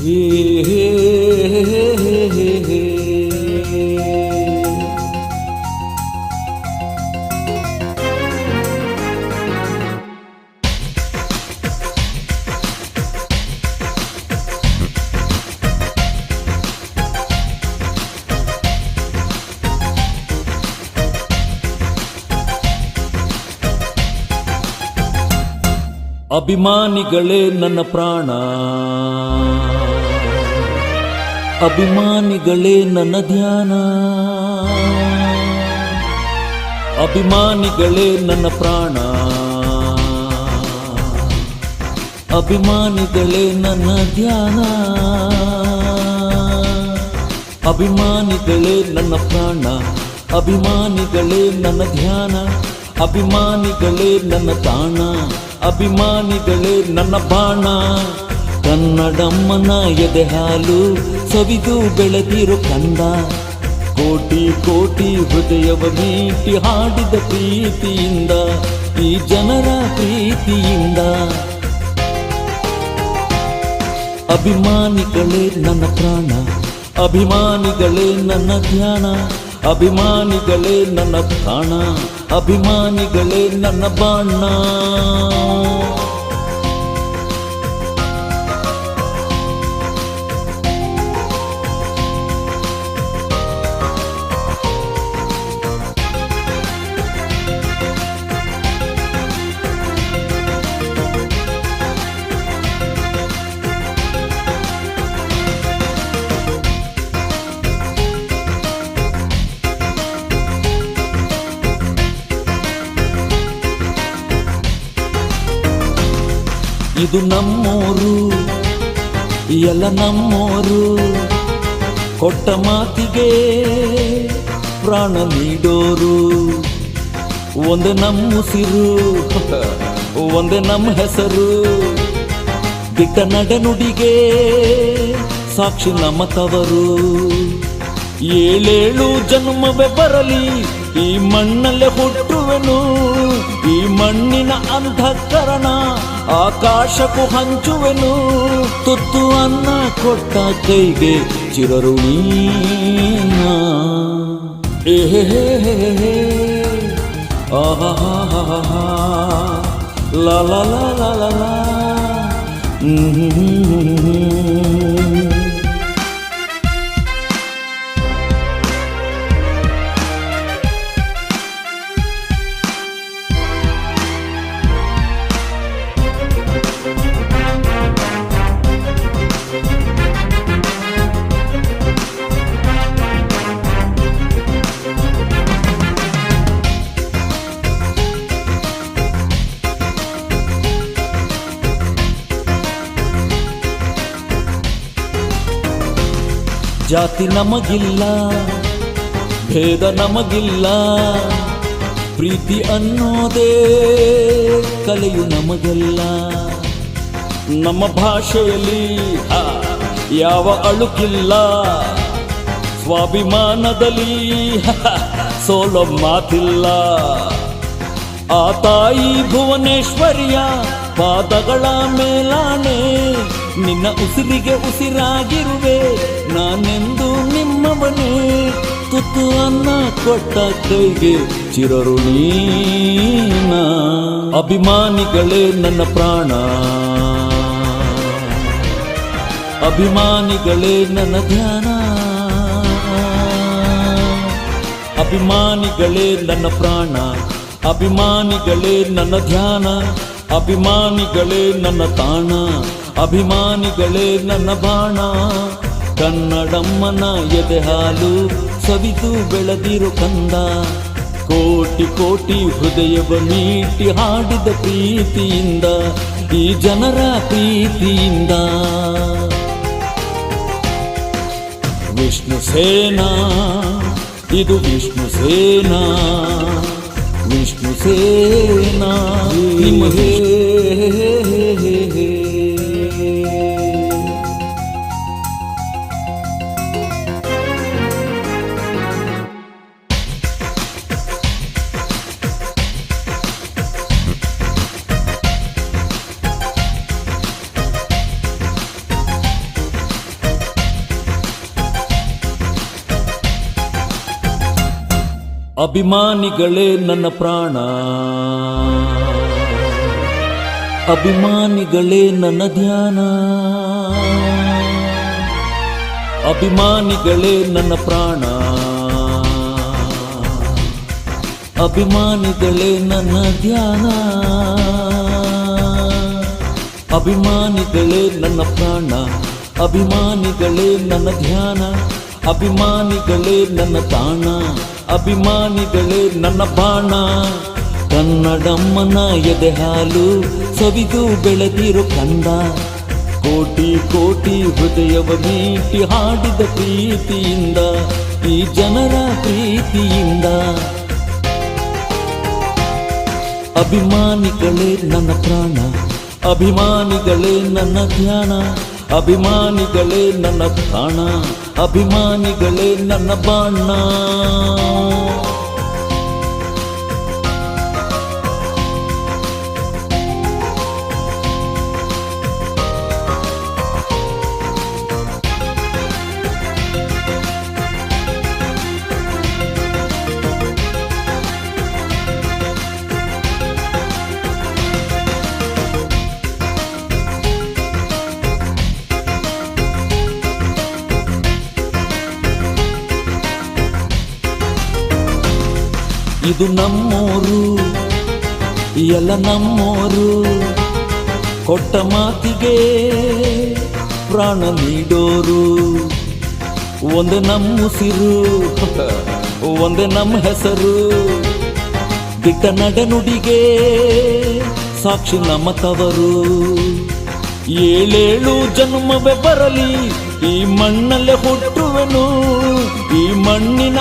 ಹೇ ಹೇ ಹೇ ಹೇ ಹೇ. ಅಭಿಮಾನಿಗಳೇ ನನ್ನ ಪ್ರಾಣ, ಅಭಿಮಾನಿಗಳೇ ನನ್ನ ಧ್ಯಾನ, ಅಭಿಮಾನಿಗಳೇ ನನ್ನ ಪ್ರಾಣ, ಅಭಿಮಾನಿಗಳೇ ನನ್ನ ಧ್ಯಾನ, ಅಭಿಮಾನಿಗಳೇ ನನ್ನ ಪ್ರಾಣ, ಅಭಿಮಾನಿಗಳೇ ನನ್ನ ಧ್ಯಾನ, ಅಭಿಮಾನಿಗಳೇ ನನ್ನ ತಾಣ, ಅಭಿಮಾನಿಗಳೇ ನನ್ನ ಬಾಣ. ಕನ್ನಡಮ್ಮನ ಎದೆ ಹಾಲು ಸವಿದು ಬೆಳೆದಿರೋ ಕಂದ, ಕೋಟಿ ಕೋಟಿ ಹೃದಯವ ಮೀಟಿ ಹಾಡಿದ ಪ್ರೀತಿಯಿಂದ, ಈ ಜನರ ಪ್ರೀತಿಯಿಂದ. ಅಭಿಮಾನಿಗಳೇ ನನ್ನ ಪ್ರಾಣ, ಅಭಿಮಾನಿಗಳೇ ನನ್ನ ಧ್ಯಾನ, ಅಭಿಮಾನಿಗಳೇ ನನ್ನ ತಾಣ, ಅಭಿಮಾನಿಗಳೇ ನನ್ನ ಬಾಣ. ಇದು ನಮ್ಮೋರು, ಎಲ್ಲ ನಮ್ಮೋರು, ಕೊಟ್ಟ ಮಾತಿಗೆ ಪ್ರಾಣ ನೀಡೋರು. ಒಂದೇ ನಮ್ಮ ಉಸಿರು, ಒಂದೇ ನಮ್ಮ ಹೆಸರು, ದಿಟ್ಟ ನಡೆನುಡಿಗೆ ಸಾಕ್ಷಿ ನಮ್ಮ ತವರು. ಏಳೇಳು ಜನ್ಮವೇ ಬರಲಿ ಈ ಮಣ್ಣಲ್ಲೇ ಹುಟ್ಟುವೆನು, ಈ ಮಣ್ಣಿನ ಅಂಧಕರಣ ಆಕಾಶಕ್ಕೂ ಹಂಚುವೆನು. ತುತ್ತು ಅನ್ನ ಕೊಟ್ಟ ಕೈಗೆ ಚಿರಋಣಿ. ಆಹಾ ಲಾ ಲಾ ಲಾ ಲಾ ಲಾ ಲಾ. ಜಾತಿ ನಮಗಿಲ್ಲ, ಭೇದ ನಮಗಿಲ್ಲ, ಪ್ರೀತಿ ಅನ್ನೋದೇ ಕಲೆಯು ನಮಗೆಲ್ಲ. ನಮ್ಮ ಭಾಷೆಯಲ್ಲಿ ಯಾವ ಅಳುಕಿಲ್ಲ, ಸ್ವಾಭಿಮಾನದಲ್ಲಿ ಸೋಲೋ ಮಾತಿಲ್ಲ. ಆ ತಾಯಿ ಭುವನೇಶ್ವರಿಯ ಪಾದಗಳ ಮೇಲಾಣೆ, ನಿನ್ನ ಉಸಿರಿಗೆ ಉಸಿರಾಗಿರುವೆ ನಾನೆಂದು ನಿಮ್ಮವನೇ. ತುತ್ತು ಅನ್ನ ಕೊಟ್ಟ ಕೈಗೆ ಚಿರಋಣೀನ. ಅಭಿಮಾನಿಗಳೇ ನನ್ನ ಪ್ರಾಣ, ಅಭಿಮಾನಿಗಳೇ ನನ್ನ ಧ್ಯಾನ, ಅಭಿಮಾನಿಗಳೇ ನನ್ನ ಪ್ರಾಣ, ಅಭಿಮಾನಿಗಳೇ ನನ್ನ ಧ್ಯಾನ, ಅಭಿಮಾನಿಗಳೇ ನನ್ನ ತಾಣ, ಅಭಿಮಾನಿಗಳೇ ನನ್ನ ಬಾಣ. ಕನ್ನಡಮ್ಮನ ಎದೆ ಹಾಲು ಸವಿದು ಬೆಳೆದಿರೋ ಕಂದ, ಕೋಟಿ ಕೋಟಿ ಹೃದಯವ ಮೀಟಿ ಹಾಡಿದ ಪ್ರೀತಿಯಿಂದ, ಈ ಜನರ ಪ್ರೀತಿಯಿಂದ. ವಿಷ್ಣು ಸೇನಾ, ಇದು ವಿಷ್ಣು ಸೇನಾ, ವಿಷ್ಣು ಸೇನಾ ನಿಮಗೆ. ಅಭಿಮಾನಿಗಳೇ ನನ್ನ ಪ್ರಾಣ, ಅಭಿಮಾನಿಗಳೇ ನನ್ನ ಧ್ಯಾನ, ಅಭಿಮಾನಿಗಳೇ ನನ್ನ ಪ್ರಾಣ, ಅಭಿಮಾನಿಗಳೇ ನನ್ನ ಧ್ಯಾನ, ಅಭಿಮಾನಿಗಳೇ ನನ್ನ ಪ್ರಾಣ, ಅಭಿಮಾನಿಗಳೇ ನನ್ನ ಧ್ಯಾನ, ಅಭಿಮಾನಿಗಳೇ ನನ್ನ ತಾಣ, ಅಭಿಮಾನಿಗಳೇ ನನ್ನ ಬಾಣ. ಕನ್ನಡಮ್ಮನ ಎದೆ ಹಾಲು ಸವಿದು ಬೆಳೆದಿರೋ ಕಂದ, ಕೋಟಿ ಕೋಟಿ ಹೃದಯವ ಮೀಟಿ ಹಾಡಿದ ಪ್ರೀತಿಯಿಂದ, ಈ ಜನರ ಪ್ರೀತಿಯಿಂದ. ಅಭಿಮಾನಿಗಳೇ ನನ್ನ ಪ್ರಾಣ, ಅಭಿಮಾನಿಗಳೇ ನನ್ನ ಧ್ಯಾನ, ಅಭಿಮಾನಿಗಳೇ ನನ್ನ ತಾಣ, ಅಭಿಮಾನಿಗಳೇ ನನ್ನ ಬಾಣ. ಇದು ನಮ್ಮೋರು, ಎಲ್ಲ ನಮ್ಮೋರು, ಕೊಟ್ಟ ಮಾತಿಗೆ ಪ್ರಾಣ ನೀಡೋರು. ಒಂದೇ ನಮ್ಮ ಉಸಿರು, ಒಂದೇ ನಮ್ಮ ಹೆಸರು, ದಿಟ್ಟ ನಡೆನುಡಿಗೆ ಸಾಕ್ಷಿ ನಮ್ಮ ತವರು. ಏಳೇಳು ಜನ್ಮವೇ ಬರಲಿ ಈ ಮಣ್ಣಲ್ಲೇ ಹುಟ್ಟುವೆನು, ಈ ಮಣ್ಣಿನ